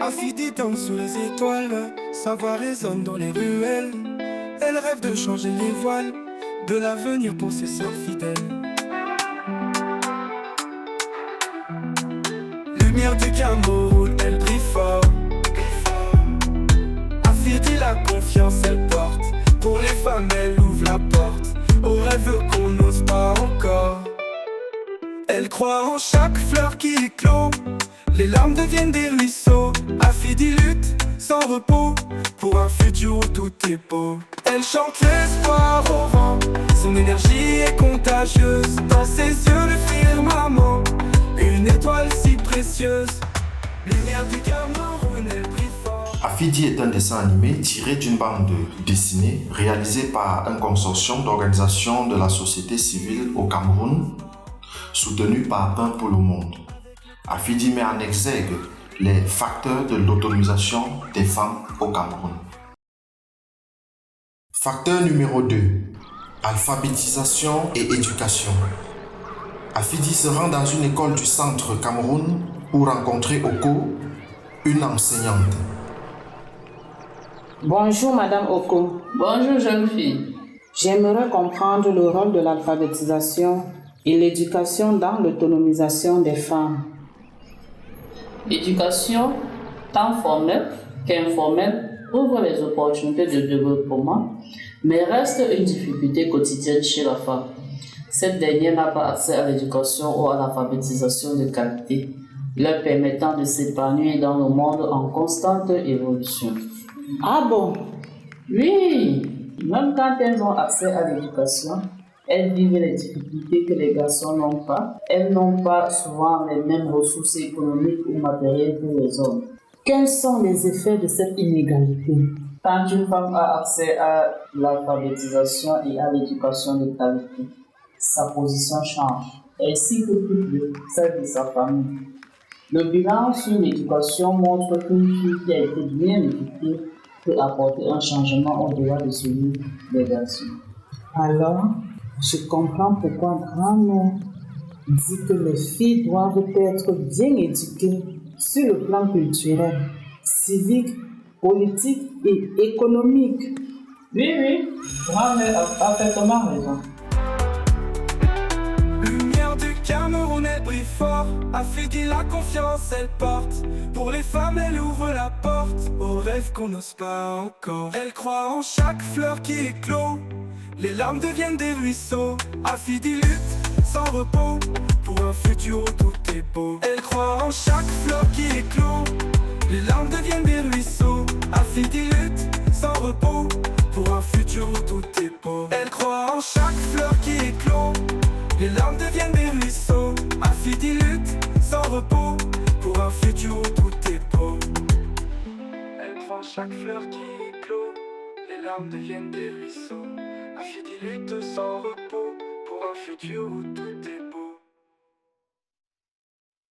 Affidi danse sous les étoiles, sa voix résonne dans les ruelles. Elle rêve de changer les voiles, de l'avenir pour ses sœurs fidèles. Lumière du Cameroun, elle brille fort. Affidi, la confiance elle porte. Pour les femmes elle ouvre la porte aux rêves qu'on n'ose pas encore. Elle croit en chaque fleur qui éclot, les larmes deviennent des ruisseaux. Affidi lutte sans repos pour un futur où tout est beau. Elle chante l'espoir au vent, son énergie est contagieuse. Dans ses yeux le firmament, une étoile si précieuse. Lumière du Cameroun, elle brille fort. Affidi est un dessin animé tiré d'une bande dessinée réalisée par un consortium d'organisations de la société civile au Cameroun, soutenu par Pain pour le Monde. Affidi met en exergue les facteurs de l'autonomisation des femmes au Cameroun. Facteur numéro 2. Alphabétisation et éducation. Affidi se rend dans une école du centre Cameroun pour rencontrer Oko, une enseignante. Bonjour Madame Oko. Bonjour jeune fille. J'aimerais comprendre le rôle de l'alphabétisation et l'éducation dans l'autonomisation des femmes. L'éducation, tant formelle qu'informelle, ouvre les opportunités de développement, mais reste une difficulté quotidienne chez la femme. Cette dernière n'a pas accès à l'éducation ou à l'alphabétisation de qualité, leur permettant de s'épanouir dans le monde en constante évolution. Ah bon? Oui, même quand elles ont accès à l'éducation, elles vivent les difficultés que les garçons n'ont pas. Elles n'ont pas souvent les mêmes ressources économiques ou matérielles que les hommes. Quels sont les effets de cette inégalité? Quand une femme a accès à l'alphabétisation et à l'éducation de qualité, sa position change, ainsi que celle de sa famille. Le bilan sur l'éducation montre qu'une fille qui a été bien éduquée peut apporter un changement au-delà de celui des garçons. Alors, je comprends pourquoi grand-mère dit que les filles doivent être bien éduquées sur le plan culturel, civique, politique et économique. Oui, grand-mère a parfaitement raison. Lumière du Cameroun, elle brille fort. Affidi, la confiance elle porte. Pour les femmes elle ouvre la porte aux rêves qu'on n'ose pas encore. Elle croit en chaque fleur qui éclot, les larmes deviennent des ruisseaux. Affidi lutte sans repos pour un futur où tout est beau. Elle croit en chaque fleur qui éclot, les larmes deviennent des ruisseaux. Affidi lutte sans repos pour un futur où tout est beau. Elle croit en chaque fleur qui éclot, les larmes deviennent des ruisseaux. Affidi lutte sans repos pour un futur où tout est beau. Elle croit en chaque fleur qui éclot, les larmes deviennent des ruisseaux. Affidi lutte sans repos pour un futur où tout est beau.